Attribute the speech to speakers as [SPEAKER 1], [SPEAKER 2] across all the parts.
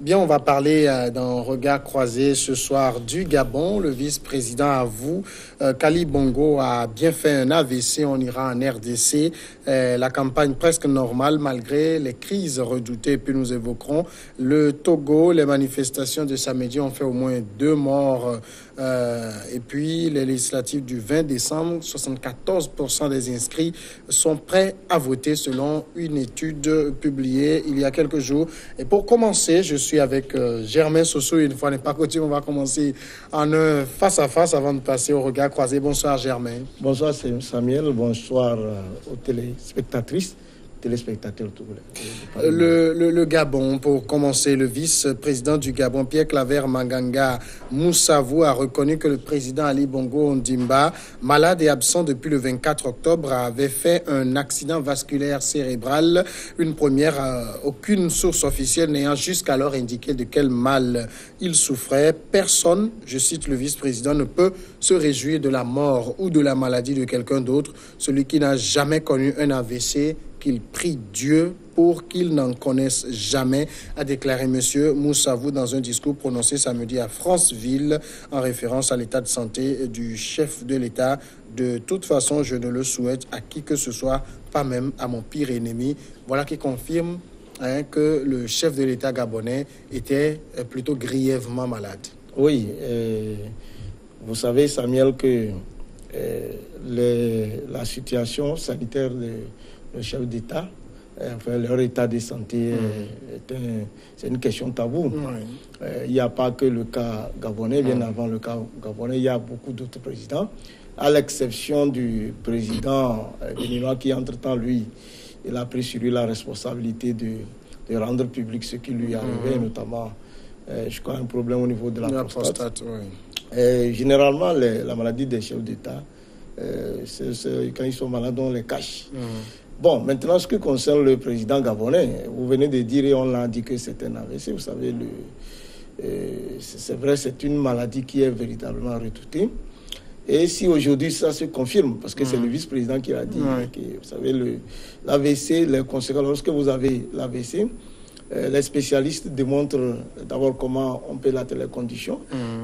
[SPEAKER 1] Bien, on va parler d'un regard croisé ce soir du Gabon. Le vice-président avoue qu'Ali Bongo a bien fait un AVC. On ira en RDC. La campagne presque normale malgré les crises redoutées. Puis nous évoquerons le Togo. Les manifestations de samedi ont fait au moins 2 morts. Et puis les législatives du 20 décembre, 74% des inscrits sont prêts à voter selon une étude publiée il y a quelques jours. Et pour commencer, je suis avec Germain Soso. Une fois n'est pas coutume, on va commencer en un face-à-face avant de passer au regard croisé. Bonsoir Germain.
[SPEAKER 2] Bonsoir Samuel, bonsoir aux téléspectatrices. Téléspectateurs togolais.
[SPEAKER 1] Le Gabon, pour commencer, le vice-président du Gabon, Pierre Claver Manganga Moussavou, a reconnu que le président Ali Bongo Ondimba, malade et absent depuis le 24 octobre, avait fait un accident vasculaire cérébral, une première, aucune source officielle n'ayant jusqu'alors indiqué de quel mal il souffrait. Personne, je cite le vice-président, ne peut se réjouir de la mort ou de la maladie de quelqu'un d'autre. Celui qui n'a jamais connu un AVC, qu'il prie Dieu pour qu'il n'en connaisse jamais, a déclaré M. Moussavou dans un discours prononcé samedi à Franceville en référence à l'état de santé du chef de l'État. De toute façon, je ne le souhaite à qui que ce soit, pas même à mon pire ennemi. Voilà qui confirme que le chef de l'État gabonais était plutôt grièvement malade.
[SPEAKER 2] Oui, vous savez Samuel que la situation sanitaire le chef d'État, enfin, leur état de santé, c'est une question taboue. Il n'y a pas que le cas gabonais, bien avant le cas gabonais, il y a beaucoup d'autres présidents, à l'exception du président béninois qui, entre-temps, lui, il a pris sur lui la responsabilité de rendre public ce qui lui arrivait, notamment, je crois, un problème au niveau de la prostate. Généralement, la maladie des chefs d'État, quand ils sont malades, on les cache. Bon, maintenant, ce qui concerne le président gabonais, vous venez de dire, et on l'a dit que c'est un AVC, vous savez, c'est vrai, c'est une maladie qui est véritablement redoutée. Et si aujourd'hui ça se confirme, parce que c'est le vice-président qui l'a dit, que, vous savez, l'AVC, les conséquences, lorsque vous avez l'AVC, les spécialistes démontrent d'abord comment on peut atteindre les conditions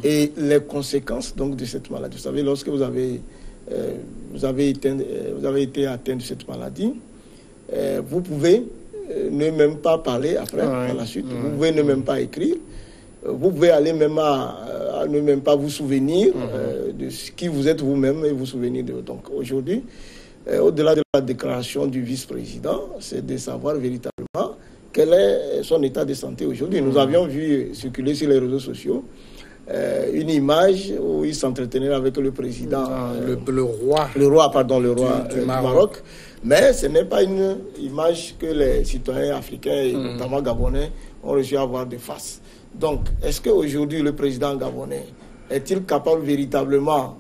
[SPEAKER 2] et les conséquences donc, de cette maladie. Vous savez, lorsque vous avez été atteint de cette maladie, vous pouvez ne même pas parler après, par la suite. Vous pouvez ne même pas écrire. Vous pouvez aller même à ne même pas vous souvenir de ce qui vous êtes vous-même et vous souvenir de... Donc aujourd'hui, au-delà de la déclaration du vice-président, c'est de savoir véritablement quel est son état de santé aujourd'hui. Nous avions vu circuler sur les réseaux sociaux une image où il s'entretenait avec le président,
[SPEAKER 1] le roi
[SPEAKER 2] du Maroc. Mais ce n'est pas une image que les citoyens africains, et notamment gabonais, ont réussi à voir de face. Donc, est-ce qu'aujourd'hui, le président gabonais est-il capable véritablement,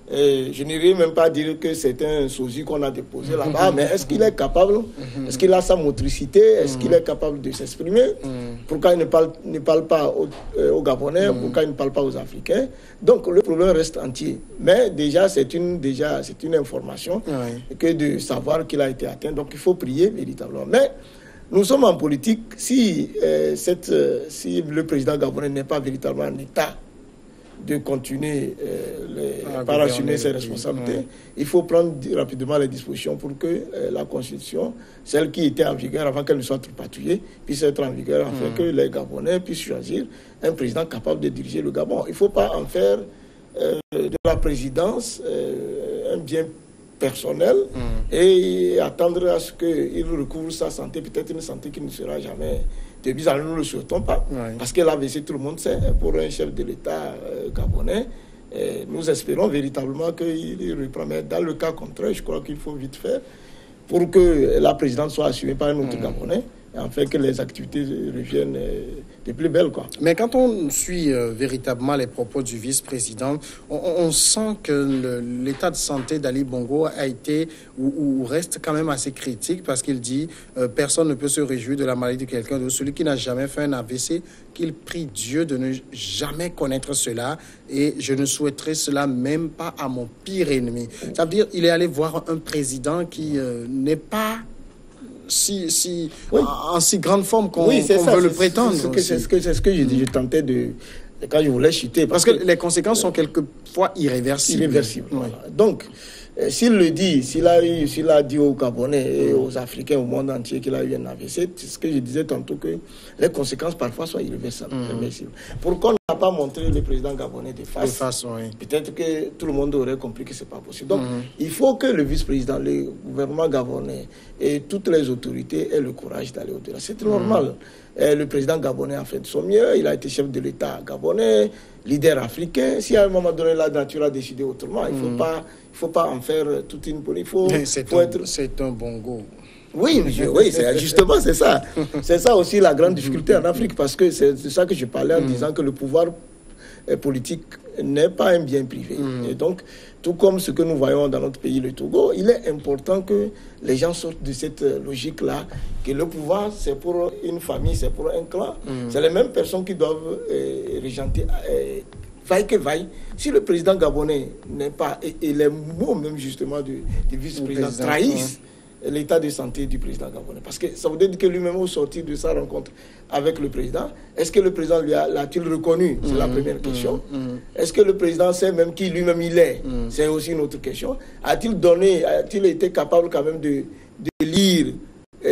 [SPEAKER 2] je n'irai même pas dire que c'est un sosie qu'on a déposé là-bas, mais est-ce qu'il est capable, est-ce qu'il a sa motricité, est-ce qu'il est capable de s'exprimer? Pourquoi il ne parle pas aux Gabonais, pourquoi il ne parle pas aux Africains? Donc le problème reste entier. Mais déjà, c'est une information que de savoir qu'il a été atteint. Donc il faut prier véritablement. Mais nous sommes en politique. Si le président gabonais n'est pas véritablement en état de continuer par assumer ses responsabilités, il faut prendre rapidement les dispositions pour que la Constitution, celle qui était en vigueur avant qu'elle ne soit tripatouillée, puisse être en vigueur afin que les Gabonais puissent choisir un président capable de diriger le Gabon. Il ne faut pas en faire de la présidence un bien personnel et attendre à ce qu'il recouvre sa santé, peut-être une santé qui ne sera jamais de mise. Nous ne le souhaitons pas, parce que l'AVC, tout le monde sait, pour un chef de l'État gabonais, nous espérons véritablement qu'il reprend. Mais dans le cas contraire, je crois qu'il faut vite faire pour que la présidence soit assumée par un autre Gabonais, afin que les activités reviennent des plus belles, quoi.
[SPEAKER 1] Mais quand on suit véritablement les propos du vice-président, on sent que l'état de santé d'Ali Bongo a été ou reste quand même assez critique, parce qu'il dit personne ne peut se réjouir de la maladie de quelqu'un d'autre. Celui qui n'a jamais fait un AVC, qu'il prie Dieu de ne jamais connaître cela, et je ne souhaiterais cela même pas à mon pire ennemi. Ça veut dire qu'il est allé voir un président qui n'est pas en si grande forme qu'on veut le prétendre.
[SPEAKER 2] C'est ce que je tentais de... Quand je voulais chuter.
[SPEAKER 1] Parce que les conséquences sont quelquefois irréversibles.
[SPEAKER 2] Irréversibles. Voilà. Donc, s'il le dit, s'il a dit aux Gabonais et aux Africains, au monde entier qu'il a eu un AVC, c'est ce que je disais tantôt, que les conséquences parfois sont irréversibles. Pourquoi on n'a pas montré le président gabonais de face, peut-être que tout le monde aurait compris que ce n'est pas possible. Donc, il faut que le vice-président, le gouvernement gabonais et toutes les autorités aient le courage d'aller au-delà. C'est normal. Le président gabonais a fait de son mieux, il a été chef de l'État gabonais, leader africain. Si à un moment donné la nature a décidé autrement, il ne faut pas en faire toute une politique.
[SPEAKER 1] C'est un bongo.
[SPEAKER 2] Oui, monsieur, oui, justement, c'est ça. C'est ça aussi la grande difficulté en Afrique, parce que c'est de ça que je parlais en disant que le pouvoir politique n'est pas un bien privé. Et donc, tout comme ce que nous voyons dans notre pays, le Togo, il est important que les gens sortent de cette logique-là, que le pouvoir, c'est pour une famille, c'est pour un clan. C'est les mêmes personnes qui doivent régenter, vaille que vaille. Si le président gabonais n'est pas, et les mots même justement du vice-président trahissent l'état de santé du président gabonais. Parce que ça veut dire que lui-même, au sortir de sa rencontre avec le président, est-ce que le président l'a-t-il reconnu? C'est la première question. Est-ce que le président sait même qui lui-même il est? C'est aussi une autre question. A-t-il été capable quand même de lire,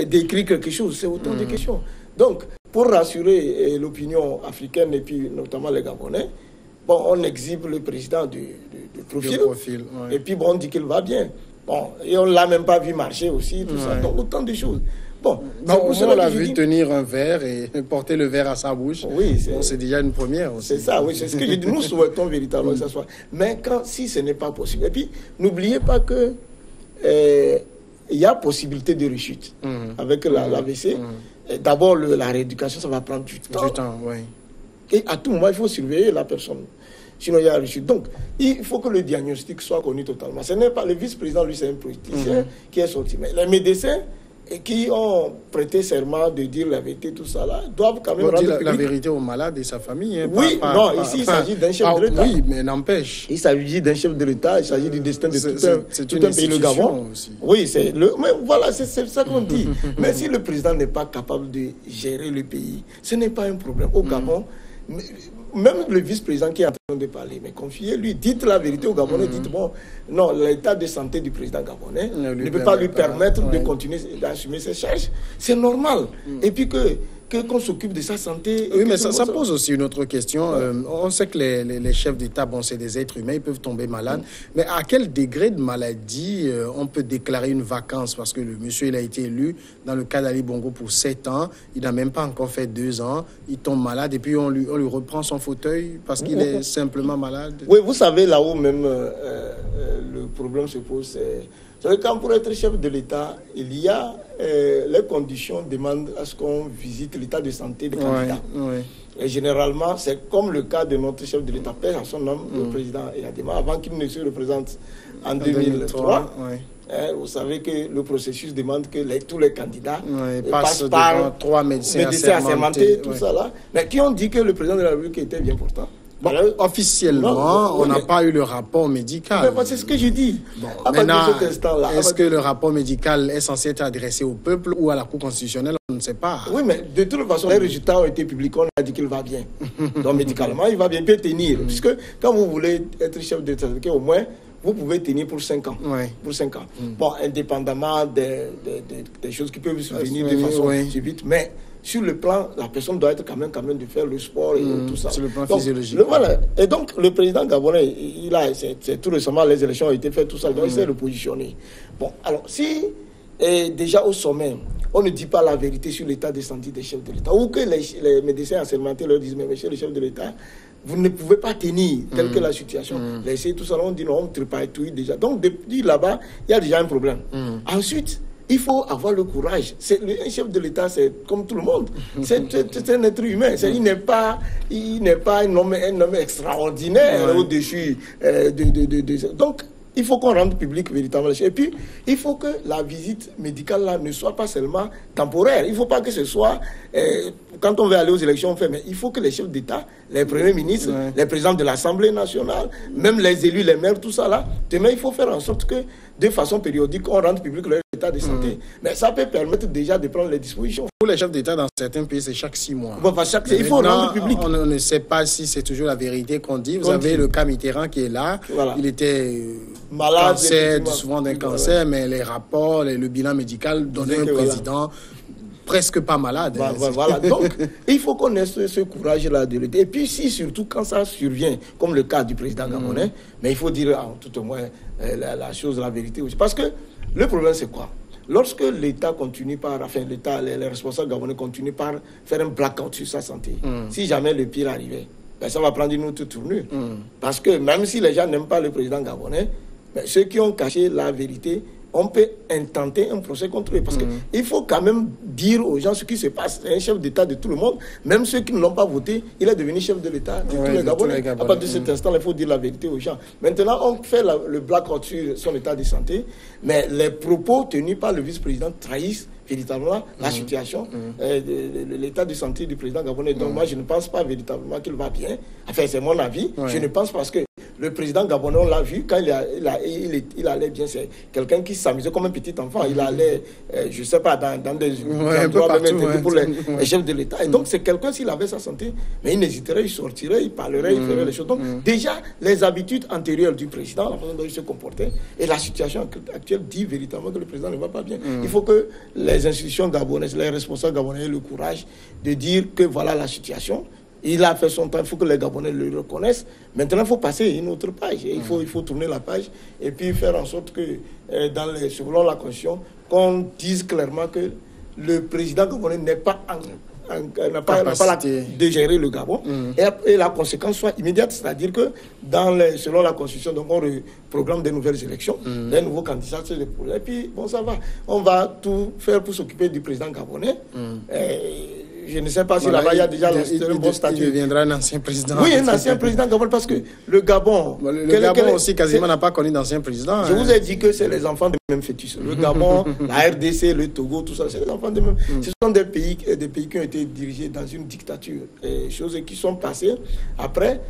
[SPEAKER 2] d'écrire quelque chose? C'est autant de questions. Donc, pour rassurer l'opinion africaine et puis notamment les Gabonais, bon, on exhibe le président de profil, et puis bon, on dit qu'il va bien. Bon, et on ne l'a même pas vu marcher aussi, tout ça. Donc, autant de choses. Bon,
[SPEAKER 1] on l'a vu tenir un verre et porter le verre à sa bouche.
[SPEAKER 2] Oui,
[SPEAKER 1] c'est déjà une première aussi.
[SPEAKER 2] C'est ça, oui, c'est ce que je dis. Nous souhaitons véritablement que ça soit. Mais si ce n'est pas possible. Et puis, n'oubliez pas que il y a possibilité de rechute avec l'AVC. D'abord, la rééducation, ça va prendre du temps. Et à tout moment, il faut surveiller la personne. Sinon, il y a rechute. Donc, il faut que le diagnostic soit connu totalement. Ce n'est pas le vice-président, lui, c'est un politicien qui est sorti. Mais les médecins qui ont prêté serment de dire la vérité, tout ça, là, doivent quand même
[SPEAKER 1] rendre la vérité aux malades et sa famille. Hein,
[SPEAKER 2] ici, il s'agit d'un chef de l'État.
[SPEAKER 1] Oui, mais n'empêche.
[SPEAKER 2] Il s'agit d'un chef de l'État, il s'agit du destin de tout un pays, le Gabon.
[SPEAKER 1] Aussi.
[SPEAKER 2] Oui, mais voilà, c'est ça qu'on dit. Mais si le président n'est pas capable de gérer le pays, ce n'est pas un problème. Au Gabon, même le vice-président qui est en train de parler, mais confiez-lui, dites la vérité aux Gabonais, dites bon, non, l'état de santé du président gabonais ne peut pas lui permettre de continuer d'assumer ses charges. C'est normal. Et puis qu'on s'occupe de sa santé.
[SPEAKER 1] Oui, mais ça pose aussi une autre question. On sait que les chefs d'État, bon, c'est des êtres humains, ils peuvent tomber malades. Mais à quel degré de maladie on peut déclarer une vacance? Parce que le monsieur, il a été élu dans le cas d'Ali Bongo pour 7 ans. Il n'a même pas encore fait 2 ans. Il tombe malade et puis on lui reprend son fauteuil parce qu'il est simplement malade.
[SPEAKER 2] Oui, vous savez, là où même le problème se pose, c'est que quand pour être chef de l'État, il y a les conditions demandent à ce qu'on visite l'état de santé des candidats. Et généralement, c'est comme le cas de notre chef de l'État, père à son nom, le président Eyadema, avant qu'il ne se représente en 2003. Vous savez que le processus demande que tous les candidats passent par
[SPEAKER 1] 3 médecins
[SPEAKER 2] assermentés, tout ça là, mais qui ont dit que le président de la République était bien portant.
[SPEAKER 1] Bon, officiellement, on n'a pas eu le rapport médical.
[SPEAKER 2] C'est ce que je dis.
[SPEAKER 1] Bon, maintenant, est-ce que le rapport médical est censé être adressé au peuple ou à la Cour constitutionnelle? On ne sait pas.
[SPEAKER 2] Oui, mais de toute façon, les résultats ont été publiés. On a dit qu'il va bien. Donc, médicalement, il va bien, il peut tenir. Puisque quand vous voulez être chef d'État, au moins, vous pouvez tenir pour 5 ans. Pour 5 ans. Bon, indépendamment des choses qui peuvent survenir de façon subite, mais sur le plan, la personne doit être quand même de faire le sport et tout ça.
[SPEAKER 1] Sur le plan physiologique.
[SPEAKER 2] Voilà. Et donc, le président gabonais, c'est tout récemment, les élections ont été faites, tout ça, donc il s'est repositionné. Bon, alors, si déjà au sommet, on ne dit pas la vérité sur l'état de santé des chefs de l'État, ou que les médecins assermentés leur disent, mais monsieur le chef de l'État, vous ne pouvez pas tenir telle que la situation. Laissez tout ça, on dit non, on tripatouille déjà. Donc, depuis là-bas, il y a déjà un problème. Ensuite, il faut avoir le courage. Un chef de l'État, c'est comme tout le monde. C'est un être humain. Il n'est pas un homme extraordinaire au-dessus Donc, il faut qu'on rende public véritablement. Et puis, il faut que la visite médicale là ne soit pas seulement temporaire. Il ne faut pas que ce soit, quand on veut aller aux élections, on fait, mais il faut que les chefs d'État, les premiers ministres, les présidents de l'Assemblée nationale, même les élus, les maires, tout ça là, demain, il faut faire en sorte que, de façon périodique, on rende public leurs l'état de santé. Mais ça peut permettre déjà de prendre les dispositions.
[SPEAKER 1] Pour les chefs d'État dans certains pays, c'est chaque 6 mois.
[SPEAKER 2] Bon, il faut rendre public.
[SPEAKER 1] On ne sait pas si c'est toujours la vérité qu'on dit. Vous avez le cas Mitterrand qui est là. Voilà. Il était malade, souvent d'un cancer, mais les rapports, le bilan médical donnaient un président presque pas malade.
[SPEAKER 2] Voilà. Donc, il faut qu'on ait ce courage-là de le dire. Et puis, si surtout quand ça survient, comme le cas du président gabonais, mais il faut dire tout au moins la chose, la vérité aussi. Parce que le problème, c'est quoi? Lorsque l'État continue par, les responsables gabonais continuent par faire un blackout sur sa santé, si jamais le pire arrivait, ben ça va prendre une autre tournure. Parce que même si les gens n'aiment pas le président gabonais, ben ceux qui ont caché la vérité, on peut intenter un procès contre eux. Parce qu'il faut quand même dire aux gens ce qui se passe. C'est un chef d'État de tout le monde. Même ceux qui ne l'ont pas voté, il est devenu chef de l'État de tous les Gabonais. À partir de cet instant, il faut dire la vérité aux gens. Maintenant, on fait le blackout sur son état de santé, mais les propos tenus par le vice-président trahissent véritablement la situation, l'état de santé du président gabonais. Donc moi, je ne pense pas véritablement qu'il va bien. Enfin, c'est mon avis. Je ne pense parce que le président gabonais, on l'a vu, quand il allait bien, c'est quelqu'un qui s'amusait comme un petit enfant. Il allait, je ne sais pas, dans des endroits même pour les chefs de l'État. Et donc, c'est quelqu'un, s'il avait sa santé, mais il n'hésiterait, il sortirait, il parlerait, il ferait les choses. Donc, déjà, les habitudes antérieures du président, la façon dont il se comportait, et la situation actuelle dit véritablement que le président ne va pas bien. Il faut que les institutions gabonaises, les responsables gabonais aient le courage de dire que voilà la situation. Il a fait son temps, il faut que les Gabonais le reconnaissent. Maintenant, il faut passer une autre page. Il faut tourner la page et puis faire en sorte que, selon la Constitution, qu'on dise clairement que le président gabonais n'a pas la de gérer le Gabon et la conséquence soit immédiate, c'est-à-dire que selon la Constitution, donc on programme des nouvelles élections, des nouveaux candidats, et puis bon, ça va. On va tout faire pour s'occuper du président gabonais. Je ne sais pas si là-bas il y a déjà un bon statut.
[SPEAKER 1] Il deviendra un ancien président.
[SPEAKER 2] Oui, un ancien président gabonais, parce que le Gabon...
[SPEAKER 1] Le Gabon aussi quasiment n'a pas connu d'ancien président.
[SPEAKER 2] Je vous ai dit que c'est les enfants des mêmes fœtus. Le Gabon, la RDC, le Togo, tout ça, c'est les enfants des mêmes. Ce sont des pays qui ont été dirigés dans une dictature. Choses qui sont passées après,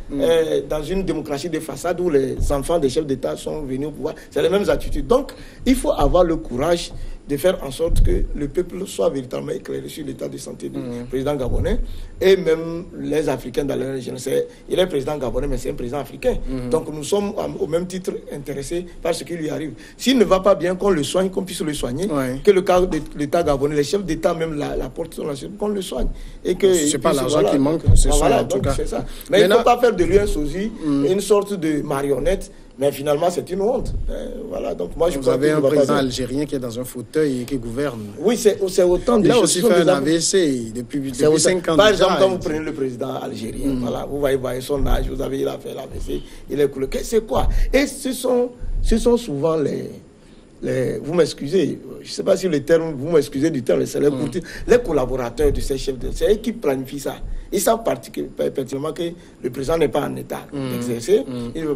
[SPEAKER 2] dans une démocratie de façade où les enfants des chefs d'État sont venus au pouvoir. C'est les mêmes attitudes. Donc, il faut avoir le courage de faire en sorte que le peuple soit véritablement éclairé sur l'état de santé du président gabonais et même les Africains dans leur région. Il est président gabonais, mais c'est un président africain. Donc nous sommes au même titre intéressés par ce qui lui arrive. S'il ne va pas bien, qu'on le soigne, qu'on puisse le soigner, que le cas de l'état gabonais, les chefs d'État même la porte sur la chaîne, qu'on le soigne.
[SPEAKER 1] C'est pas l'argent qui manque, c'est ça en tout cas.
[SPEAKER 2] Ça. Mais il ne faut pas faire de lui un sosie, une sorte de marionnette. Mais finalement, c'est une honte. Voilà, donc moi,
[SPEAKER 1] vous avez un président algérien qui est dans un fauteuil et qui gouverne.
[SPEAKER 2] Oui, c'est autant de choses.
[SPEAKER 1] Il a aussi fait un AVC depuis 5 ans.
[SPEAKER 2] Par exemple, quand vous prenez le président algérien, voilà, vous voyez son âge, il a fait l'AVC, il est cool. C'est quoi? Et ce sont souvent vous m'excusez, je ne sais pas si le terme, vous m'excusez du terme, c'est les collaborateurs de ces chefs c'est eux qui planifient ça. Ils savent particulièrement que le président n'est pas en état d'exercer.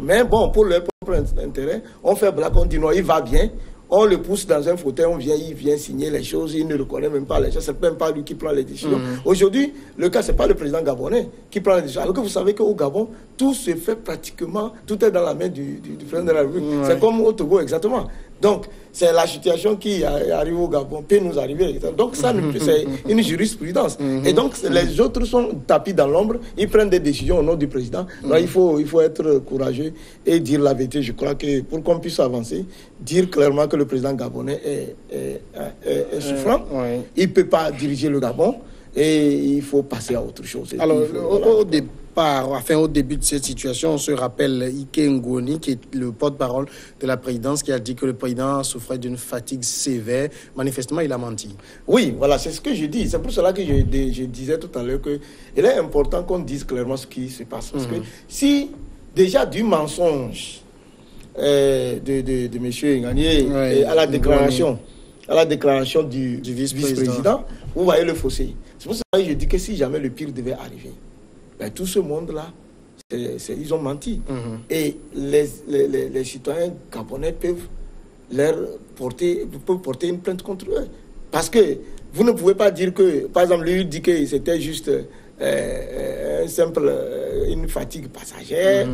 [SPEAKER 2] Mais bon, pour leur propre intérêt, on fait blague, on dit non, il va bien. On le pousse dans un fauteuil, il vient signer les choses, il ne reconnaît même pas les choses, c'est même pas lui qui prend les décisions. Aujourd'hui, le cas, c'est pas le président gabonais qui prend les décisions. Alors que vous savez qu'au Gabon, tout se fait pratiquement, tout est dans la main du président de la République. C'est comme au Togo, exactement. Donc, c'est la situation qui arrive au Gabon, peut nous arriver. Donc, ça, c'est une jurisprudence. Et donc, les autres sont tapis dans l'ombre, ils prennent des décisions au nom du président. Donc, il faut être courageux et dire la vérité. Je crois que pour qu'on puisse avancer, dire clairement que le président gabonais est souffrant, il ne peut pas diriger le Gabon et il faut passer à autre chose.
[SPEAKER 1] Alors, au début de cette situation, on se rappelle Ike Ngoni, qui est le porte-parole de la présidence, qui a dit que le président souffrait d'une fatigue sévère. Manifestement, il a menti.
[SPEAKER 2] Oui, voilà, c'est ce que je dis. C'est pour cela que je disais tout à l'heure qu'il est important qu'on dise clairement ce qui se passe. Parce que si, déjà, du mensonge de M. Ngani à la déclaration du vice-président, vous voyez le fossé. C'est pour cela que je dis que si jamais le pire devait arriver, tout ce monde-là, ils ont menti. Et les citoyens gabonais peuvent porter une plainte contre eux. Parce que vous ne pouvez pas dire que, par exemple, lui dit que c'était juste une fatigue passagère.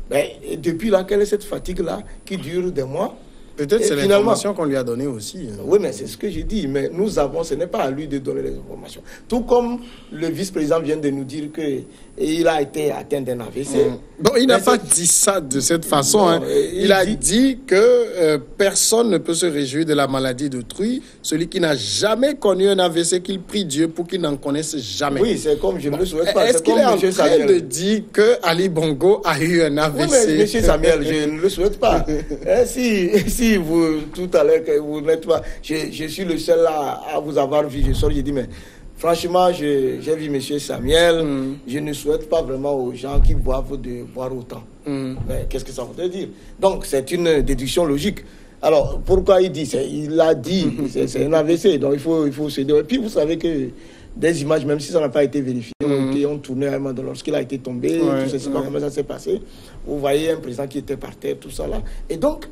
[SPEAKER 2] Mais depuis là, quelle est cette fatigue-là qui dure des mois?
[SPEAKER 1] Peut-être c'est l'information qu'on lui a donnée aussi.
[SPEAKER 2] Oui, mais c'est ce que j'ai dit. Mais nous avons, ce n'est pas à lui de donner les informations. Tout comme le vice-président vient de nous dire qu'il a été atteint d'un AVC.
[SPEAKER 1] Bon, il n'a pas dit ça de cette façon. Non, il a dit que personne ne peut se réjouir de la maladie d'autrui. Celui qui n'a jamais connu un AVC, qu'il prie Dieu pour qu'il n'en connaisse jamais.
[SPEAKER 2] Oui, c'est comme je ne le souhaite pas.
[SPEAKER 1] Est-ce qu'il est en train de dire que Ali Bongo a eu un AVC?
[SPEAKER 2] Oui, mais M. Samuel, je ne le souhaite pas. Si vous, tout à l'heure, vous n'êtes pas... Je suis le seul à vous avoir vu. Je sors, j'ai dit, mais franchement, j'ai vu M. Samuel. Je ne souhaite pas vraiment aux gens qui boivent de boire autant. Mais qu'est-ce que ça voudrait dire? Donc, c'est une déduction logique. Alors, pourquoi il dit? Il a dit, c'est un AVC, donc il faut se dire. Et puis, vous savez que des images, même si ça n'a pas été vérifié, ont tourné à un moment lorsqu'il a été tombé, je ne sais pas comment ça s'est passé. Vous voyez un président qui était par terre, tout ça là. Et donc,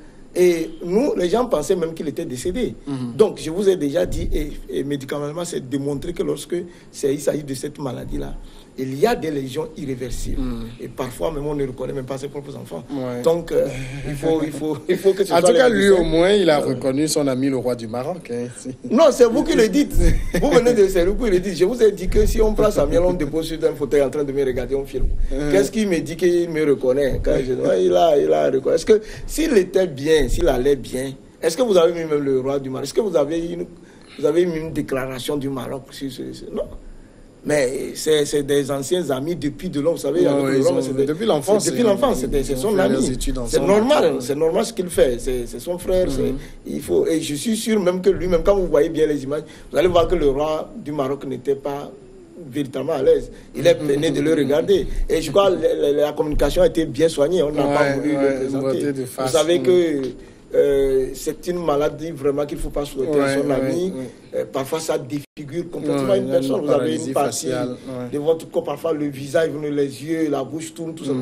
[SPEAKER 2] nous, les gens pensaient même qu'il était décédé. Donc, je vous ai déjà dit, et médicalement, c'est démontré que lorsque il s'agit de cette maladie-là, il y a des lésions irréversibles. Et parfois, même on ne reconnaît même pas ses propres enfants. Donc, il faut que ce soit...
[SPEAKER 1] En tout cas, lui, au moins, il a reconnu son ami, le roi du Maroc.
[SPEAKER 2] Non, c'est vous qui le dites. Vous venez de... C'est vous qui le dites. Je vous ai dit que si on prend Samuel, on dépose sur un fauteuil en train de me regarder, on filme. Qu'est-ce qu'il me dit qu'il me reconnaît quand il a reconnu. Est-ce que s'il était bien, s'il allait bien, est-ce que vous avez mis même le roi du Maroc? Est-ce que vous avez eu une déclaration du Maroc sur ce... Non. Mais c'est des anciens amis depuis de long, vous savez.
[SPEAKER 1] Depuis l'enfance.
[SPEAKER 2] Depuis l'enfance, c'est son ami. C'est normal ce qu'il fait. C'est son frère. Et je suis sûr même que lui-même, quand vous voyez bien les images, vous allez voir que le roi du Maroc n'était pas véritablement à l'aise. Il est peiné de le regarder. Et je crois que la communication a été bien soignée. On n'a pas voulu le présenter. Vous savez que c'est une maladie vraiment qu'il ne faut pas souhaiter à son ami. Parfois, ça défigure complètement une personne. Vous avez une partie de votre corps, parfois le visage, les yeux, la bouche tourne, tout ça.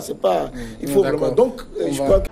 [SPEAKER 2] C'est pas. Il faut vraiment. Donc, je crois que